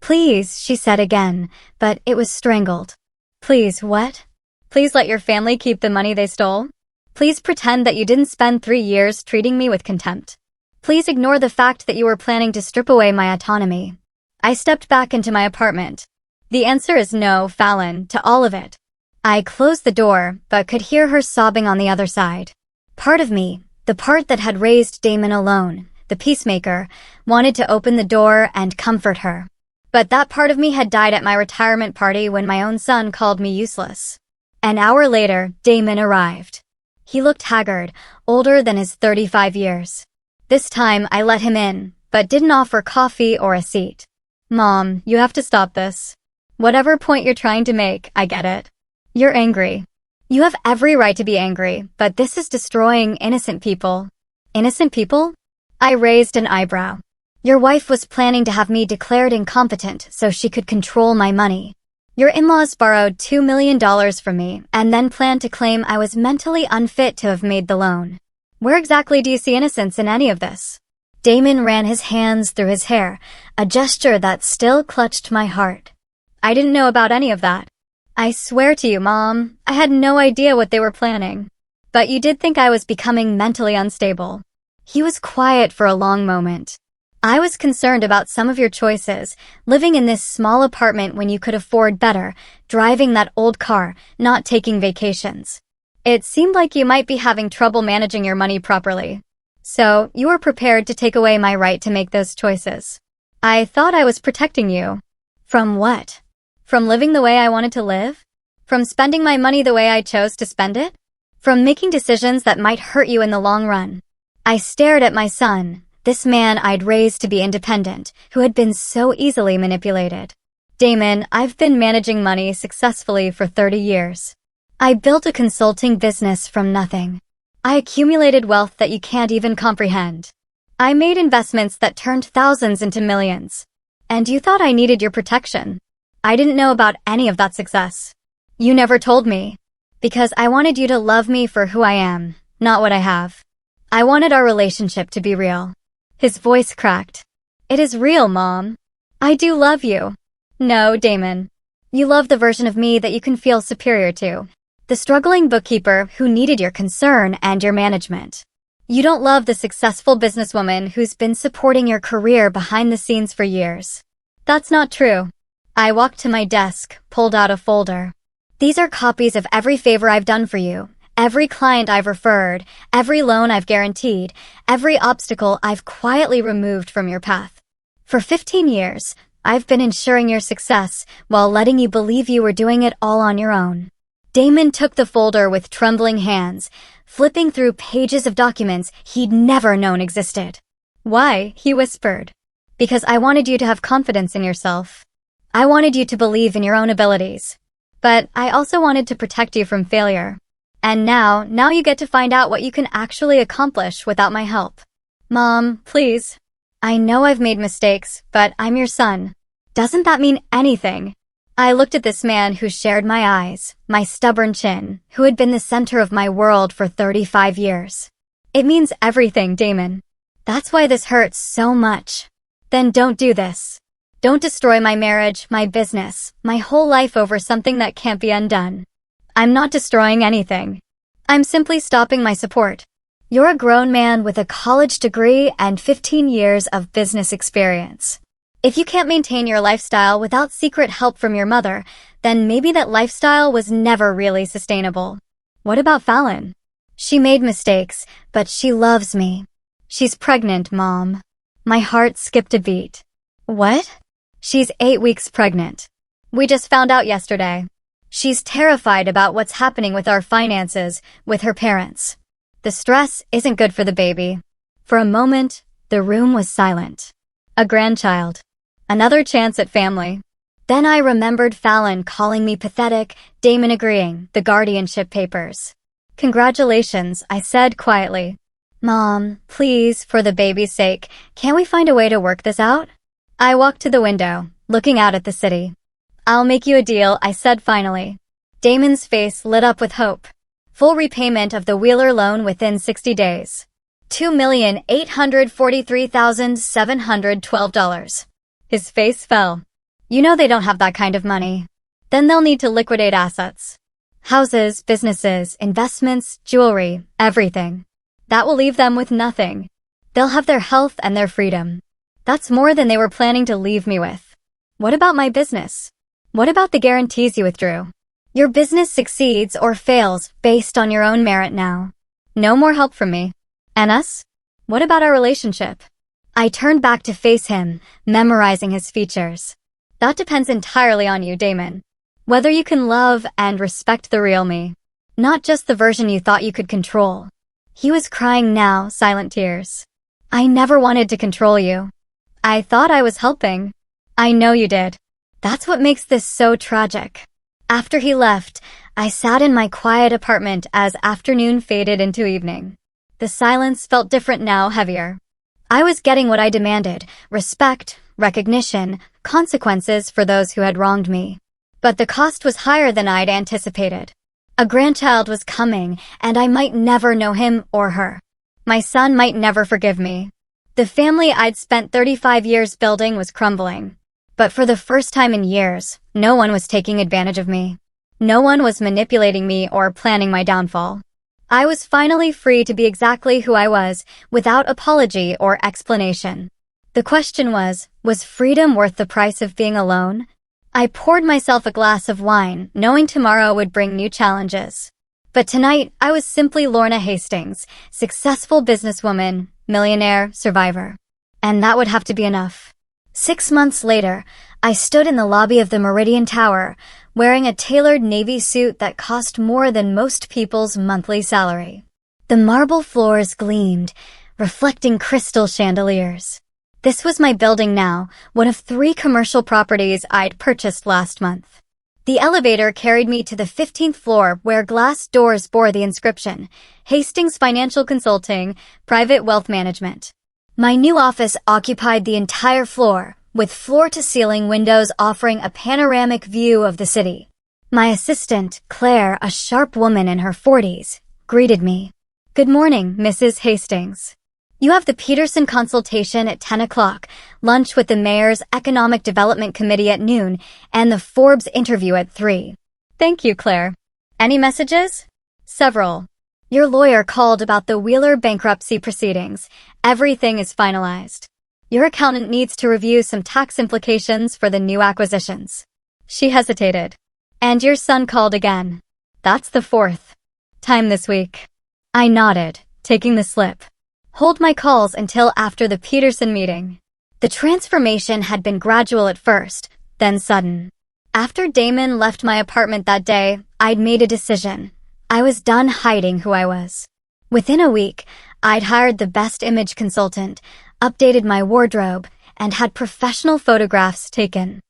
Please, she said again, but it was strangled. Please, what? Please let your family keep the money they stole? Please pretend that you didn't spend 3 years treating me with contempt. Please ignore the fact that you were planning to strip away my autonomy. I stepped back into my apartment. The answer is no, Fallon, to all of it. I closed the door, but could hear her sobbing on the other side. Part of me, the part that had raised Damon alone, the peacemaker, wanted to open the door and comfort her. But that part of me had died at my retirement party when my own son called me useless. An hour later, Damon arrived. He looked haggard, older than his 35 years. This time, I let him in, but didn't offer coffee or a seat. Mom, you have to stop this. Whatever point you're trying to make, I get it. You're angry. You have every right to be angry, but this is destroying innocent people. Innocent people? I raised an eyebrow. Your wife was planning to have me declared incompetent so she could control my money. Your in-laws borrowed $2 million from me and then planned to claim I was mentally unfit to have made the loan. Where exactly do you see innocence in any of this? Damon ran his hands through his hair, a gesture that still clutched my heart. I didn't know about any of that. I swear to you, Mom, I had no idea what they were planning. But you did think I was becoming mentally unstable. He was quiet for a long moment. I was concerned about some of your choices, living in this small apartment when you could afford better, driving that old car, not taking vacations. It seemed like you might be having trouble managing your money properly. So, you were prepared to take away my right to make those choices. I thought I was protecting you. From what? From living the way I wanted to live? From spending my money the way I chose to spend it? From making decisions that might hurt you in the long run? I stared at my son, this man I'd raised to be independent, who had been so easily manipulated. Damon, I've been managing money successfully for 30 years. I built a consulting business from nothing. I accumulated wealth that you can't even comprehend. I made investments that turned thousands into millions. And you thought I needed your protection. I didn't know about any of that success. You never told me. Because I wanted you to love me for who I am, not what I have. I wanted our relationship to be real. His voice cracked. It is real, Mom. I do love you. No, Damon. You love the version of me that you can feel superior to. The struggling bookkeeper who needed your concern and your management. You don't love the successful businesswoman who's been supporting your career behind the scenes for years. That's not true. I walked to my desk, pulled out a folder. These are copies of every favor I've done for you, every client I've referred, every loan I've guaranteed, every obstacle I've quietly removed from your path. For 15 years, I've been ensuring your success while letting you believe you were doing it all on your own. Damon took the folder with trembling hands, flipping through pages of documents he'd never known existed. Why? He whispered. Because I wanted you to have confidence in yourself. I wanted you to believe in your own abilities. But I also wanted to protect you from failure. And now you get to find out what you can actually accomplish without my help. Mom, please. I know I've made mistakes, but I'm your son. Doesn't that mean anything? I looked at this man who shared my eyes, my stubborn chin, who had been the center of my world for 35 years. It means everything, Damon. That's why this hurts so much. Then don't do this. Don't destroy my marriage, my business, my whole life over something that can't be undone. I'm not destroying anything. I'm simply stopping my support. You're a grown man with a college degree and 15 years of business experience. If you can't maintain your lifestyle without secret help from your mother, then maybe that lifestyle was never really sustainable. What about Fallon? She made mistakes, but she loves me. She's pregnant, Mom. My heart skipped a beat. What? She's 8 weeks pregnant. We just found out yesterday. She's terrified about what's happening with our finances, with her parents. The stress isn't good for the baby. For a moment, the room was silent. A grandchild. Another chance at family. Then I remembered Fallon calling me pathetic, Damon agreeing, the guardianship papers. Congratulations, I said quietly. Mom, please, for the baby's sake, can't we find a way to work this out? I walked to the window, looking out at the city. I'll make you a deal, I said finally. Damon's face lit up with hope. Full repayment of the Wheeler loan within 60 days. $2,843,712. His face fell. You know they don't have that kind of money. Then they'll need to liquidate assets. Houses, businesses, investments, jewelry, everything. That will leave them with nothing. They'll have their health and their freedom. That's more than they were planning to leave me with. What about my business? What about the guarantees you withdrew? Your business succeeds or fails based on your own merit now. No more help from me. And us? What about our relationship? I turned back to face him, memorizing his features. That depends entirely on you, Damon. Whether you can love and respect the real me. Not just the version you thought you could control. He was crying now, silent tears. I never wanted to control you. I thought I was helping. I know you did. That's what makes this so tragic. After he left, I sat in my quiet apartment as afternoon faded into evening. The silence felt different now, heavier. I was getting what I demanded: respect, recognition, consequences for those who had wronged me. But the cost was higher than I'd anticipated. A grandchild was coming, and I might never know him or her. My son might never forgive me. The family I'd spent 35 years building was crumbling. But for the first time in years, no one was taking advantage of me. No one was manipulating me or planning my downfall. I was finally free to be exactly who I was, without apology or explanation. The question was freedom worth the price of being alone? I poured myself a glass of wine, knowing tomorrow would bring new challenges. But tonight, I was simply Lorna Hastings, successful businesswoman, millionaire, survivor. And that would have to be enough. 6 months later, I stood in the lobby of the Meridian Tower, wearing a tailored navy suit that cost more than most people's monthly salary. The marble floors gleamed, reflecting crystal chandeliers. This was my building now, one of 3 commercial properties I'd purchased last month. The elevator carried me to the 15th floor where glass doors bore the inscription, Hastings Financial Consulting, Private Wealth Management. My new office occupied the entire floor, with floor-to-ceiling windows offering a panoramic view of the city. My assistant, Claire, a sharp woman in her 40s, greeted me. "Good morning, Mrs. Hastings. You have the Peterson consultation at 10 o'clock, lunch with the Mayor's Economic Development Committee at noon, and the Forbes interview at 3. "Thank you, Claire. Any messages?" "Several. Your lawyer called about the Wheeler bankruptcy proceedings. Everything is finalized. Your accountant needs to review some tax implications for the new acquisitions." She hesitated. "And your son called again. That's the 4th time this week." I nodded, taking the slip. "Hold my calls until after the Peterson meeting." The transformation had been gradual at first, then sudden. After Damon left my apartment that day, I'd made a decision. I was done hiding who I was. Within a week, I'd hired the best image consultant, updated my wardrobe, and had professional photographs taken.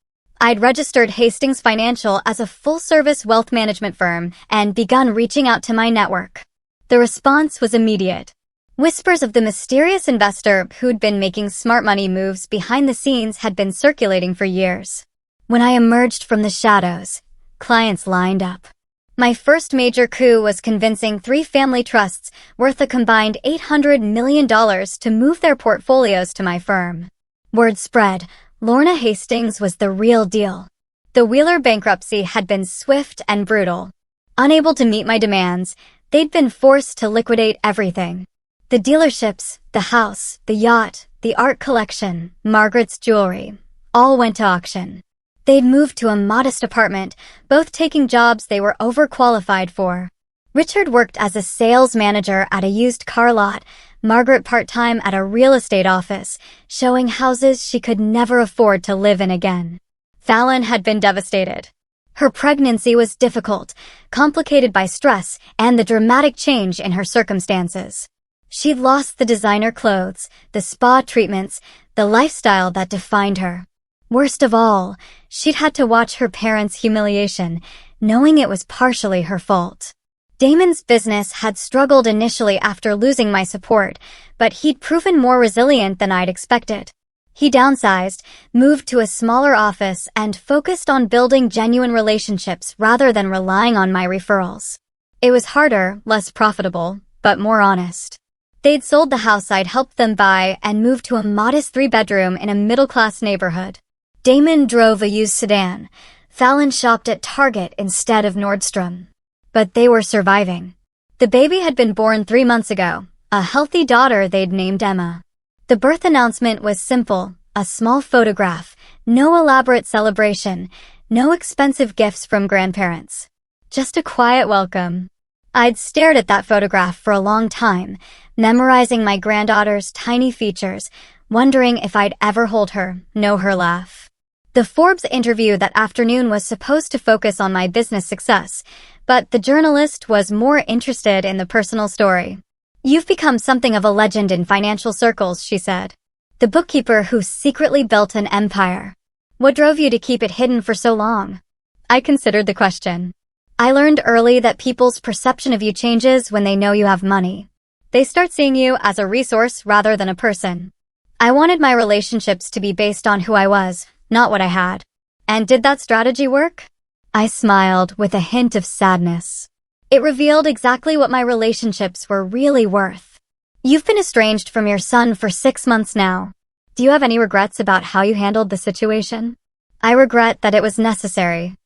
I'd registered Hastings Financial as a full-service wealth management firm and begun reaching out to my network. The response was immediate. Whispers of the mysterious investor who'd been making smart money moves behind the scenes had been circulating for years. When I emerged from the shadows, clients lined up. My first major coup was convincing 3 family trusts worth a combined $800 million to move their portfolios to my firm. Word spread, Lorna Hastings was the real deal. The Wheeler bankruptcy had been swift and brutal. Unable to meet my demands, they'd been forced to liquidate everything. The dealerships, the house, the yacht, the art collection, Margaret's jewelry, all went to auction. They'd moved to a modest apartment, both taking jobs they were overqualified for. Richard worked as a sales manager at a used car lot, Margaret part-time at a real estate office, showing houses she could never afford to live in again. Fallon had been devastated. Her pregnancy was difficult, complicated by stress and the dramatic change in her circumstances. She'd lost the designer clothes, the spa treatments, the lifestyle that defined her. Worst of all, she'd had to watch her parents' humiliation, knowing it was partially her fault. Damon's business had struggled initially after losing my support, but he'd proven more resilient than I'd expected. He downsized, moved to a smaller office, and focused on building genuine relationships rather than relying on my referrals. It was harder, less profitable, but more honest. They'd sold the house I'd helped them buy and moved to a modest 3-bedroom in a middle-class neighborhood. Damon drove a used sedan. Fallon shopped at Target instead of Nordstrom. But they were surviving. The baby had been born 3 months ago, a healthy daughter they'd named Emma. The birth announcement was simple, a small photograph, no elaborate celebration, no expensive gifts from grandparents. Just a quiet welcome. I'd stared at that photograph for a long time, memorizing my granddaughter's tiny features, wondering if I'd ever hold her, know her laugh. The Forbes interview that afternoon was supposed to focus on my business success, but the journalist was more interested in the personal story. "You've become something of a legend in financial circles," she said. "The bookkeeper who secretly built an empire. What drove you to keep it hidden for so long?" I considered the question. "I learned early that people's perception of you changes when they know you have money. They start seeing you as a resource rather than a person. I wanted my relationships to be based on who I was, not what I had. And did that strategy work? I smiled with a hint of sadness. It revealed exactly what my relationships were really worth. You've been estranged from your son for 6 months now. Do you have any regrets about how you handled the situation? I regret that it was necessary.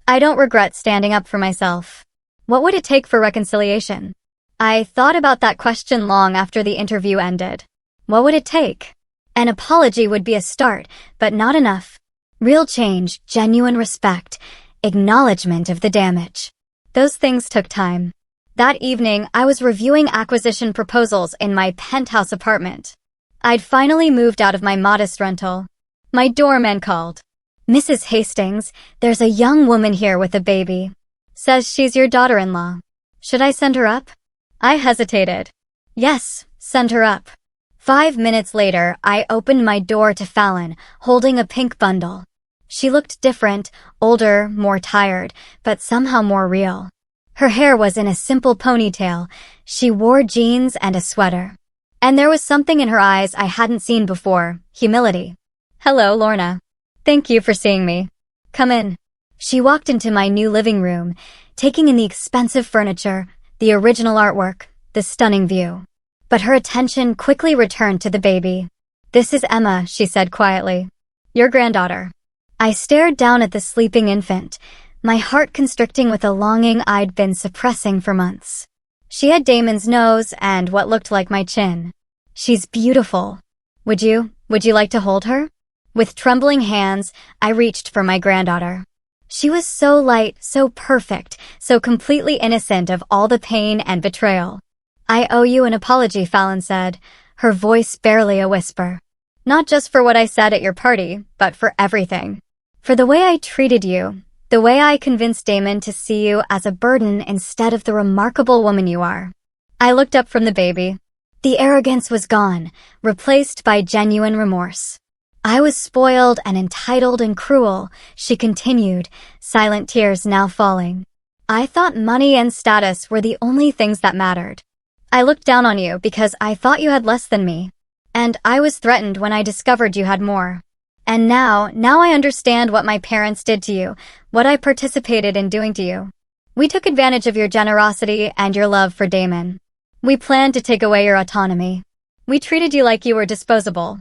I don't regret standing up for myself. What would it take for reconciliation? I thought about that question long after the interview ended. What would it take? An apology would be a start, but not enough. Real change, genuine respect, acknowledgement of the damage. Those things took time. That evening, I was reviewing acquisition proposals in my penthouse apartment. I'd finally moved out of my modest rental. My doorman called. "Mrs. Hastings, there's a young woman here with a baby. Says she's your daughter-in-law. Should I send her up?" I hesitated. Yes, send her up. 5 minutes later, I opened my door to Fallon, holding a pink bundle. She looked different, older, more tired, but somehow more real. Her hair was in a simple ponytail. She wore jeans and a sweater. And there was something in her eyes I hadn't seen before, humility. "Hello, Lorna. Thank you for seeing me. Come in." She walked into my new living room, taking in the expensive furniture, the original artwork, the stunning view. But her attention quickly returned to the baby. "This is Emma," she said quietly. "Your granddaughter." I stared down at the sleeping infant, my heart constricting with a longing I'd been suppressing for months. She had Damon's nose and what looked like my chin. "She's beautiful. Would you like to hold her?" With trembling hands, I reached for my granddaughter. She was so light, so perfect, so completely innocent of all the pain and betrayal. "I owe you an apology," Fallon said, her voice barely a whisper. "Not just for what I said at your party, but for everything. For the way I treated you, the way I convinced Damon to see you as a burden instead of the remarkable woman you are." I looked up from the baby. The arrogance was gone, replaced by genuine remorse. "I was spoiled and entitled and cruel," she continued, silent tears now falling. "I thought money and status were the only things that mattered. I looked down on you because I thought you had less than me. And I was threatened when I discovered you had more. And now I understand what my parents did to you, what I participated in doing to you. We took advantage of your generosity and your love for Damon. We planned to take away your autonomy. We treated you like you were disposable.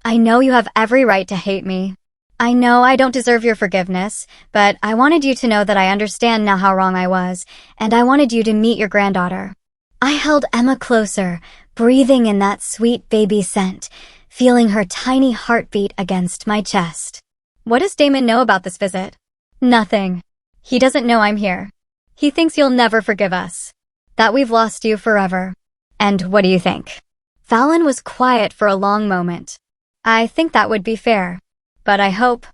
I know you have every right to hate me. I know I don't deserve your forgiveness, but I wanted you to know that I understand now how wrong I was, and I wanted you to meet your granddaughter." I held Emma closer, breathing in that sweet baby scent, feeling her tiny heartbeat against my chest. "What does Damon know about this visit?" "Nothing. He doesn't know I'm here. He thinks you'll never forgive us. That we've lost you forever. And what do you think?" Fallon was quiet for a long moment. "I think that would be fair. But I hope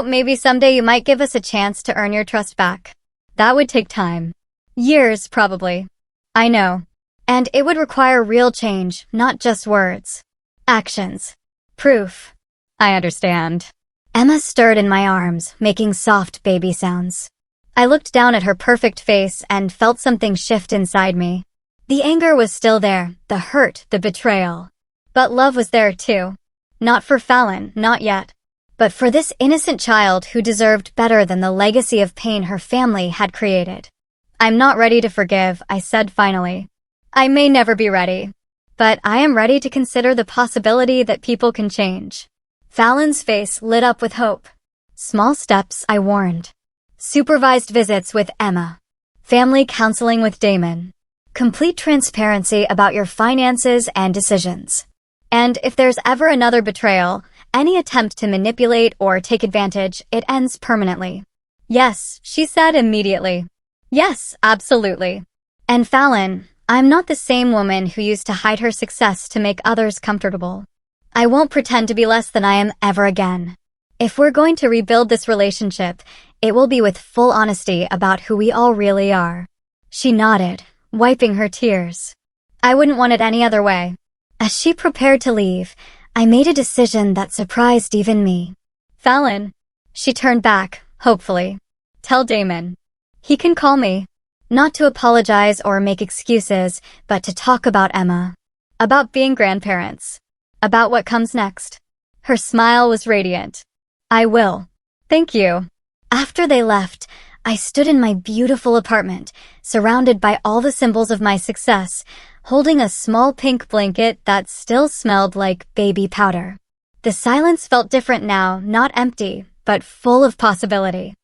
maybe someday you might give us a chance to earn your trust back. That would take time. Years, probably. I know. And it would require real change, not just words. Actions. Proof." "I understand." Emma stirred in my arms, making soft baby sounds. I looked down at her perfect face and felt something shift inside me. The anger was still there, the hurt, the betrayal. But love was there too. Not for Fallon, not yet. But for this innocent child who deserved better than the legacy of pain her family had created. "I'm not ready to forgive," I said finally. "I may never be ready. But I am ready to consider the possibility that people can change." Fallon's face lit up with hope. "Small steps," I warned. "Supervised visits with Emma. Family counseling with Damon. Complete transparency about your finances and decisions. And if there's ever another betrayal, any attempt to manipulate or take advantage, it ends permanently." "Yes," she said immediately. "Yes, absolutely. And Fallon, I'm not the same woman who used to hide her success to make others comfortable. I won't pretend to be less than I am ever again. If we're going to rebuild this relationship, it will be with full honesty about who we all really are." She nodded, wiping her tears. "I wouldn't want it any other way." As she prepared to leave, I made a decision that surprised even me. "Fallon." She turned back, hopefully. "Tell Damon. He can call me. Not to apologize or make excuses, but to talk about Emma. About being grandparents. About what comes next. Her smile was radiant. I will. Thank you. After they left, I stood in my beautiful apartment, surrounded by all the symbols of my success, holding a small pink blanket that still smelled like baby powder. The silence felt different now, not empty, but full of possibility.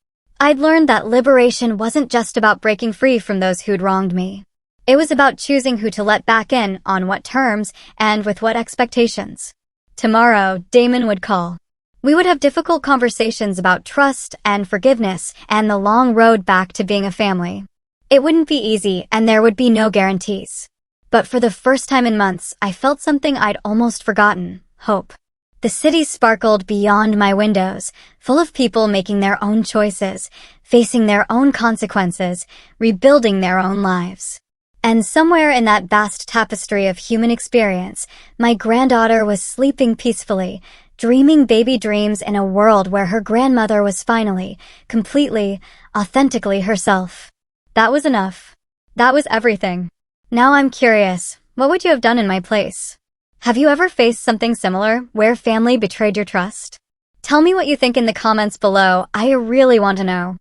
I'd learned that liberation wasn't just about breaking free from those who'd wronged me. It was about choosing who to let back in, on what terms, and with what expectations. Tomorrow, Damon would call. We would have difficult conversations about trust and forgiveness and the long road back to being a family. It wouldn't be easy, and there would be no guarantees. But for the first time in months, I felt something I'd almost forgotten: hope. The city sparkled beyond my windows, full of people making their own choices, facing their own consequences, rebuilding their own lives. And somewhere in that vast tapestry of human experience, my granddaughter was sleeping peacefully, dreaming baby dreams in a world where her grandmother was finally, completely, authentically herself. That was enough. That was everything. Now I'm curious, what would you have done in my place? Have you ever faced something similar, where family betrayed your trust? Tell me what you think in the comments below. I really want to know.